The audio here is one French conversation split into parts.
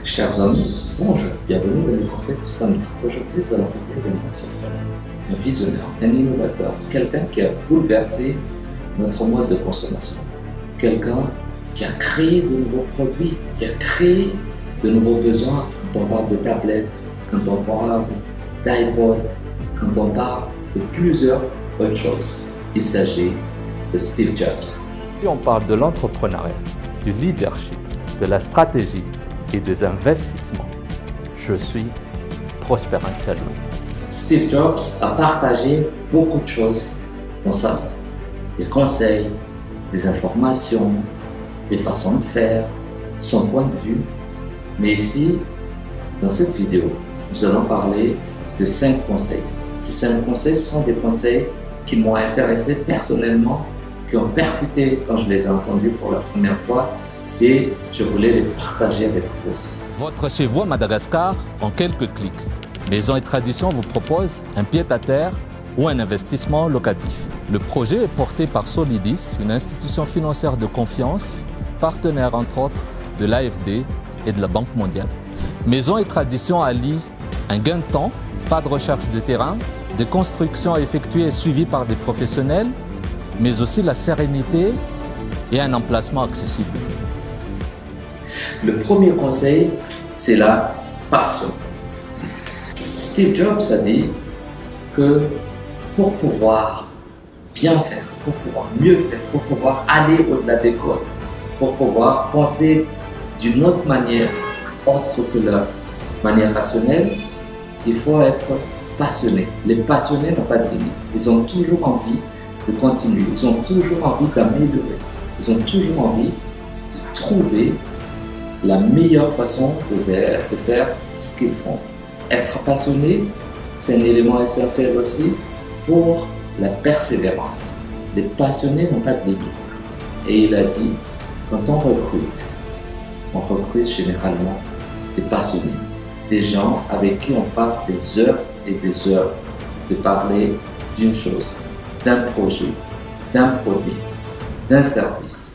Chers amis, bonjour, bienvenue dans le conseil du samedi. Aujourd'hui, nous allons parler d'un entrepreneur, un visionnaire, un innovateur, quelqu'un qui a bouleversé notre mode de consommation, quelqu'un qui a créé de nouveaux produits, qui a créé de nouveaux besoins. Quand on parle de tablettes, quand on parle d'iPod, quand on parle de plusieurs autres choses, il s'agit de Steve Jobs. Si on parle de l'entrepreneuriat, du leadership, de la stratégie et des investissements, je suis Prosper Anselmo. Steve Jobs a partagé beaucoup de choses dans sa vie. Des conseils, des informations, des façons de faire, son point de vue. Mais ici, dans cette vidéo, nous allons parler de 5 conseils. Ces 5 conseils, ce sont des conseils qui m'ont intéressé personnellement, qui ont percuté quand je les ai entendus pour la première fois, et je voulais les partager avec vous aussi. Votre chez vous à Madagascar en quelques clics. Maison et Tradition vous propose un pied-à-terre ou un investissement locatif. Le projet est porté par Solidis, une institution financière de confiance, partenaire entre autres de l'AFD et de la Banque mondiale. Maison et Tradition allie un gain de temps, pas de recherche de terrain, des constructions effectuées et suivies par des professionnels, mais aussi la sérénité et un emplacement accessible. Le premier conseil, c'est la passion. Steve Jobs a dit que pour pouvoir bien faire, pour pouvoir mieux faire, pour pouvoir aller au-delà des codes, pour pouvoir penser d'une autre manière, autre que la manière rationnelle, il faut être passionné. Les passionnés n'ont pas de limite. Ils ont toujours envie de continuer. Ils ont toujours envie d'améliorer. Ils ont toujours envie de trouver la meilleure façon de faire ce qu'ils font. Être passionné, c'est un élément essentiel aussi pour la persévérance. Les passionnés n'ont pas de limite. Et il a dit, quand on recrute généralement des passionnés, des gens avec qui on passe des heures et des heures de parler d'une chose, d'un projet, d'un produit, d'un service.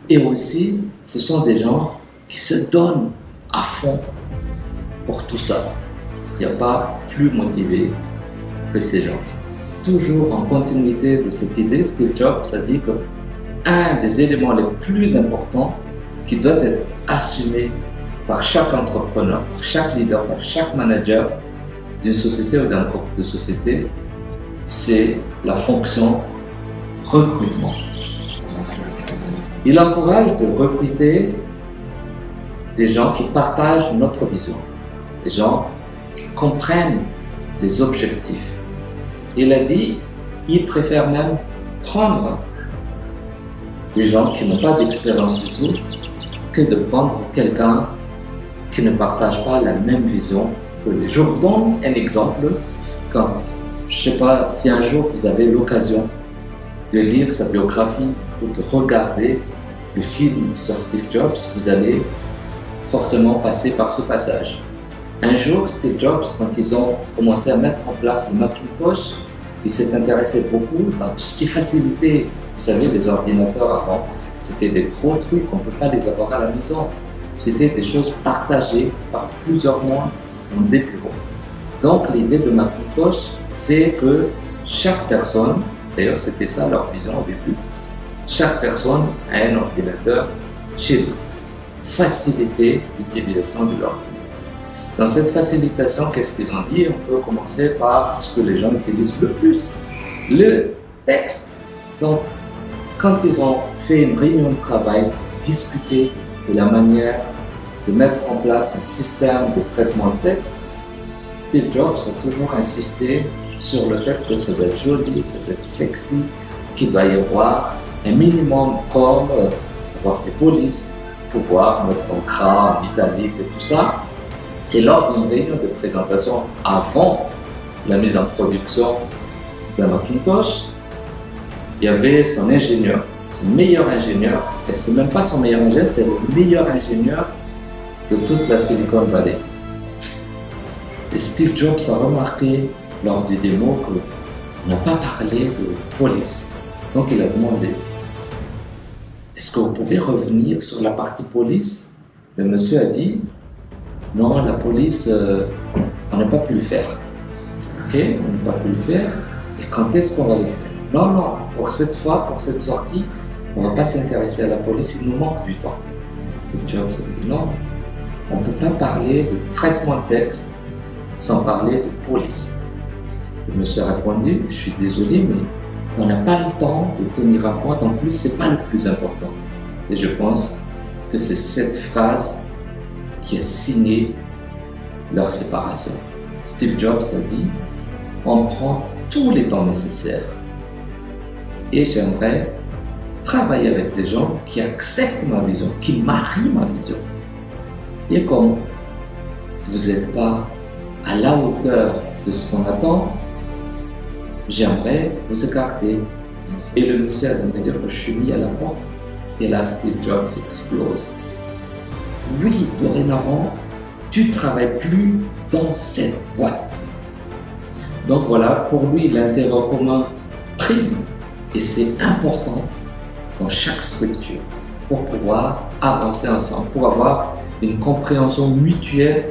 Et aussi, ce sont des gens qui se donnent à fond pour tout ça. Il n'y a pas plus motivé que ces gens. Toujours en continuité de cette idée, Steve Jobs a dit que un des éléments les plus importants qui doit être assumé par chaque entrepreneur, par chaque leader, par chaque manager d'une société ou d'un groupe de société, c'est la fonction recrutement. Il encourage de recruter des gens qui partagent notre vision, des gens qui comprennent les objectifs. Il a dit, il préfère même prendre des gens qui n'ont pas d'expérience du tout que de prendre quelqu'un qui ne partage pas la même vision que lui. Je vous donne un exemple. Quand, je ne sais pas si un jour vous avez l'occasion de lire sa biographie ou de regarder le film sur Steve Jobs, vous allez forcément passer par ce passage. Un jour, Steve Jobs, quand ils ont commencé à mettre en place le Macintosh, il s'est intéressé beaucoup dans tout ce qui facilitait. Vous savez, les ordinateurs avant, c'était des gros trucs, on ne peut pas les avoir à la maison. C'était des choses partagées par plusieurs mondes dans des bureaux. Donc l'idée de Macintosh, c'est que chaque personne, d'ailleurs c'était ça leur vision au début, chaque personne a un ordinateur chez eux. Faciliter l'utilisation de l'ordinateur. Dans cette facilitation, qu'est-ce qu'ils ont dit? On peut commencer par ce que les gens utilisent le plus, le texte. Donc, quand ils ont fait une réunion de travail, discuter de la manière de mettre en place un système de traitement de texte, Steve Jobs a toujours insisté sur le fait que ça doit être joli, ça doit être sexy, qu'il doit y avoir un minimum comme avoir des polices, pouvoir mettre en gras, en italique et tout ça. Et lors d'une réunion de présentation avant la mise en production d'un Macintosh, il y avait son ingénieur, son meilleur ingénieur, et c'est même pas son meilleur ingénieur, c'est le meilleur ingénieur de toute la Silicon Valley. Et Steve Jobs a remarqué lors du démo qu'on n'a pas parlé de police. Donc il a demandé, est-ce que vous pouvez revenir sur la partie police? Le monsieur a dit, non, la police, on n'a pas pu le faire. Ok, on n'a pas pu le faire. Et quand est-ce qu'on va le faire? Non, non, pour cette fois, pour cette sortie, on ne va pas s'intéresser à la police, il nous manque du temps. Steve Jobs a dit non, on ne peut pas parler de traitement de texte sans parler de police. Le monsieur a répondu, je suis désolé, mais on n'a pas le temps de tenir en compte. En plus, ce n'est pas le plus important. Et je pense que c'est cette phrase qui a signé leur séparation. Steve Jobs a dit, on prend tous les temps nécessaires. Et j'aimerais travailler avec des gens qui acceptent ma vision, qui marient ma vision. Et comme vous n'êtes pas à la hauteur de ce qu'on attend, j'aimerais vous écarter. Et le monsieur a dit dire que je suis mis à la porte. Et là, Steve Jobs explose. Oui, dorénavant, tu ne travailles plus dans cette boîte. Donc voilà, pour lui, l'intérêt commun prime. Et c'est important dans chaque structure pour pouvoir avancer ensemble, pour avoir une compréhension mutuelle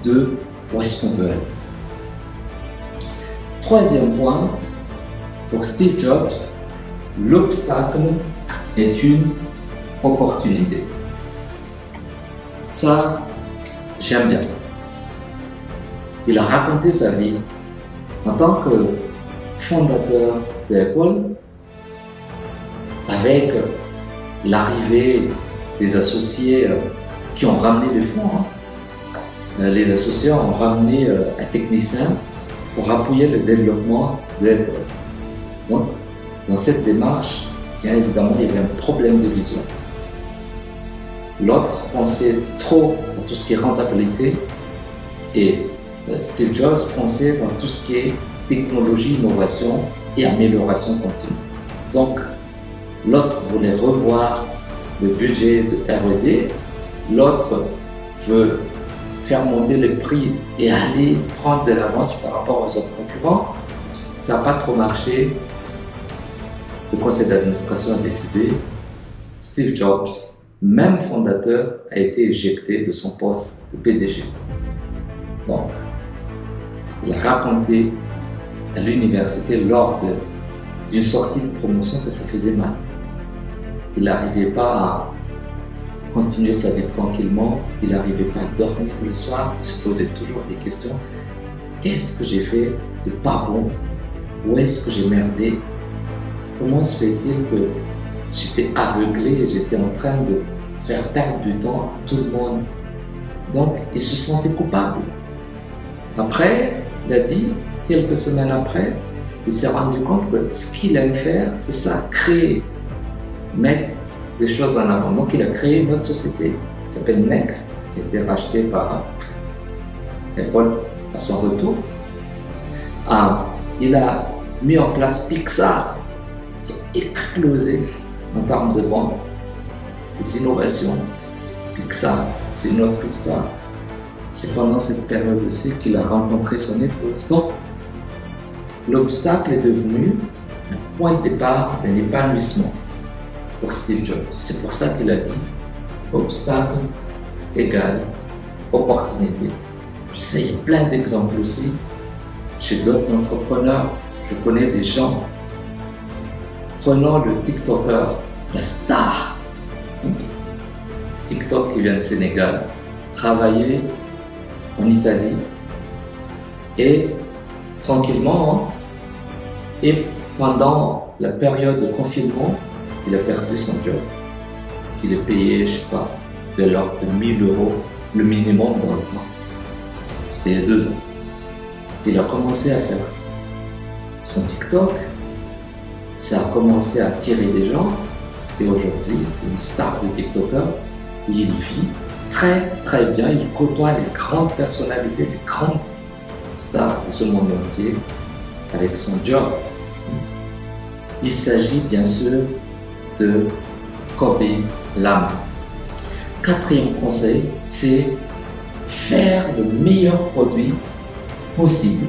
de où est-ce qu'on veut aller. Troisième point, pour Steve Jobs, l'obstacle est une opportunité. Ça, j'aime bien. Il a raconté sa vie en tant que fondateur d'Apple, avec l'arrivée des associés qui ont ramené des fonds. Les associés ont ramené un technicien pour appuyer le développement d'Apple. Donc, dans cette démarche, bien évidemment, il y avait un problème de vision. L'autre pensait trop à tout ce qui est rentabilité et Steve Jobs pensait dans tout ce qui est technologie, innovation et amélioration continue. Donc, l'autre voulait revoir le budget de R&D, l'autre veut faire monter le prix et aller prendre de l'avance par rapport aux autres concurrents. Ça n'a pas trop marché. Le conseil d'administration a décidé. Steve Jobs, même fondateur, a été éjecté de son poste de PDG. Donc, il a raconté à l'université lors d'une sortie de promotion que ça faisait mal. Il n'arrivait pas à continuer sa vie tranquillement, il n'arrivait pas à dormir le soir, il se posait toujours des questions. Qu'est-ce que j'ai fait de pas bon? Où est-ce que j'ai merdé? Comment se fait-il que j'étais aveuglé et j'étais en train de faire perdre du temps à tout le monde? Donc, il se sentait coupable. Après, il a dit, quelques semaines après, il s'est rendu compte que ce qu'il aime faire, c'est ça, créer, mettre des choses en avant. Donc, il a créé une autre société qui s'appelle Next, qui a été rachetée par Apple à son retour. Il a mis en place Pixar, qui a explosé en termes de vente, des innovations. Pixar, c'est une autre histoire. C'est pendant cette période aussi qu'il a rencontré son épouse. Donc, l'obstacle est devenu un point de départ d'un épanouissement pour Steve Jobs. C'est pour ça qu'il a dit obstacle égale opportunité. Je sais, il y a plein d'exemples aussi. Chez d'autres entrepreneurs, je connais des gens. Prenons le TikToker, la star. TikTok qui vient de Sénégal, travailler en Italie et tranquillement, et pendant la période de confinement, il a perdu son job. Il est payé, je ne sais pas, de l'ordre de 1000 €, le minimum dans le temps. C'était il y a 2 ans. Il a commencé à faire son TikTok, ça a commencé à attirer des gens, et aujourd'hui, c'est une star de TikToker, et il vit très très bien, il côtoie les grandes personnalités, les grandes stars de ce monde entier avec son job. Il s'agit bien sûr de Kobe Lam. 4e conseil, c'est faire le meilleur produit possible.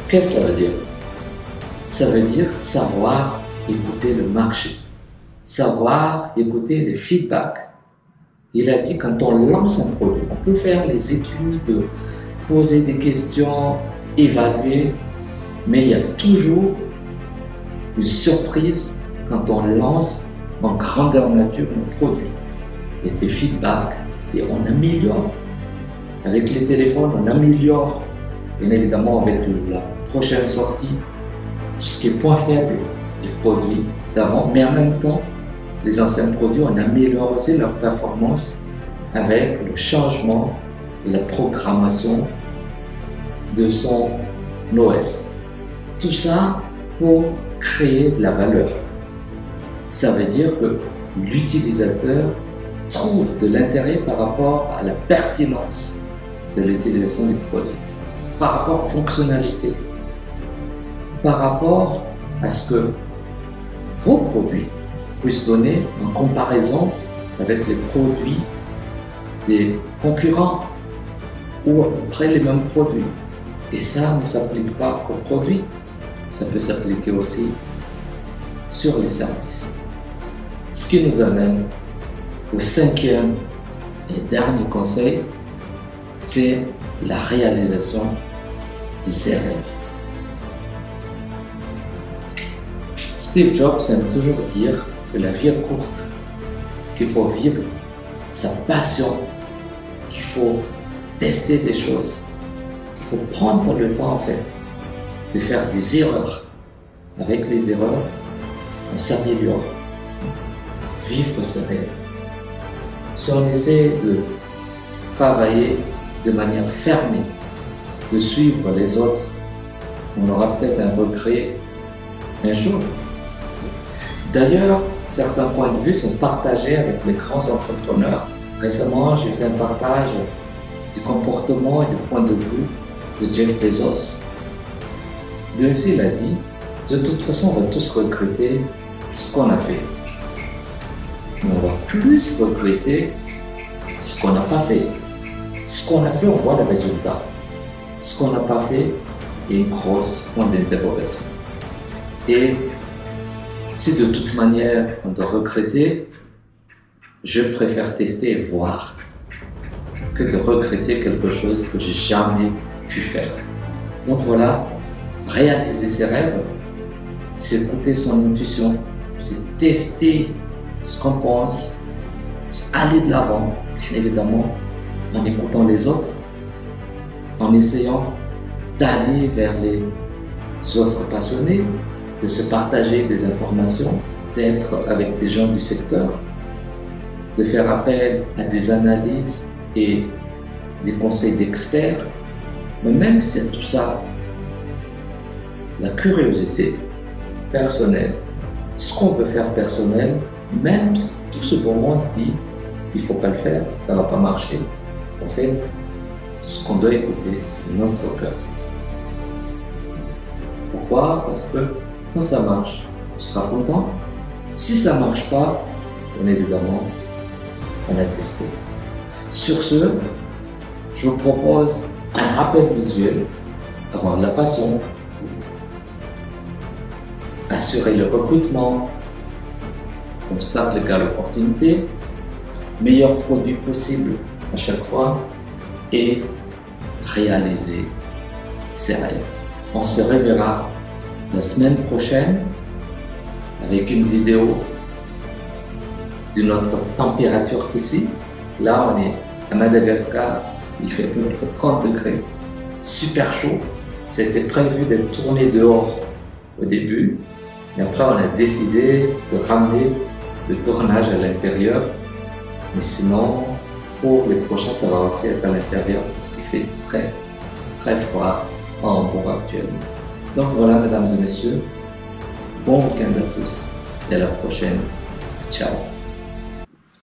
Qu'est-ce que ça veut dire? Ça veut dire savoir écouter le marché, savoir écouter les feedbacks Il a dit quand on lance un produit, on peut faire les études, poser des questions, évaluer, mais il y a toujours une surprise quand on lance en grandeur nature un produit. Il y a des feedbacks et on améliore. Avec les téléphones, on améliore. Bien évidemment, avec la prochaine sortie, tout ce qui est point faible du produit d'avant, mais en même temps, les anciens produits, on améliore aussi leur performance avec le changement et la programmation de son OS. Tout ça pour créer de la valeur. Ça veut dire que l'utilisateur trouve de l'intérêt par rapport à la pertinence de l'utilisation du produit, par rapport aux fonctionnalités, par rapport à ce que vos produits puissent donner en comparaison avec les produits des concurrents ou à peu près les mêmes produits. Et ça ne s'applique pas qu'aux produits, ça peut s'appliquer aussi sur les services. Ce qui nous amène au cinquième et dernier conseil, c'est la réalisation de ses rêves. Steve Jobs aime toujours dire que la vie est courte, qu'il faut vivre sa passion, qu'il faut tester des choses, qu'il faut prendre le temps en fait de faire des erreurs. Avec les erreurs, on s'améliore. Vivre ses rêves. Si on essaie de travailler de manière fermée, de suivre les autres, on aura peut-être un regret un jour. D'ailleurs, certains points de vue sont partagés avec les grands entrepreneurs. Récemment, j'ai fait un partage du comportement et du point de vue de Jeff Bezos. Lui aussi, il a dit, de toute façon, on va tous regretter ce qu'on a fait. Mais on va plus regretter ce qu'on n'a pas fait. Ce qu'on a fait, on voit le résultat. Ce qu'on n'a pas fait, il y a une grosse point d'interrogation. Et si de toute manière on doit regretter, je préfère tester et voir que de regretter quelque chose que j'ai jamais pu faire. Donc voilà, réaliser ses rêves, c'est écouter son intuition, c'est tester ce qu'on pense, c'est aller de l'avant, bien évidemment, en écoutant les autres, en essayant d'aller vers les autres passionnés, de se partager des informations, d'être avec des gens du secteur, de faire appel à des analyses et des conseils d'experts. Mais même si c'est tout ça, la curiosité personnelle, ce qu'on veut faire personnel, même si tout ce bon monde dit il ne faut pas le faire, ça ne va pas marcher. En fait, ce qu'on doit écouter, c'est notre cœur. Pourquoi? Parce que quand ça marche, on sera content. Si ça ne marche pas, bien évidemment, on a testé. Sur ce, je vous propose un rappel visuel, avoir de la passion, assurer le recrutement, obstacle égale opportunité, meilleur produit possible à chaque fois et réaliser ses rêves. On se reverra la semaine prochaine avec une vidéo d'une autre température qu'ici. Là, on est à Madagascar, il fait à peu près 30 degrés, super chaud. C'était prévu d'être tourné dehors au début, et après on a décidé de ramener le tournage à l'intérieur. Mais sinon, pour les prochains, ça va aussi être à l'intérieur parce qu'il fait très très froid en Hambourg actuellement. Donc voilà, mesdames et messieurs, bon week-end à tous et à la prochaine. Ciao.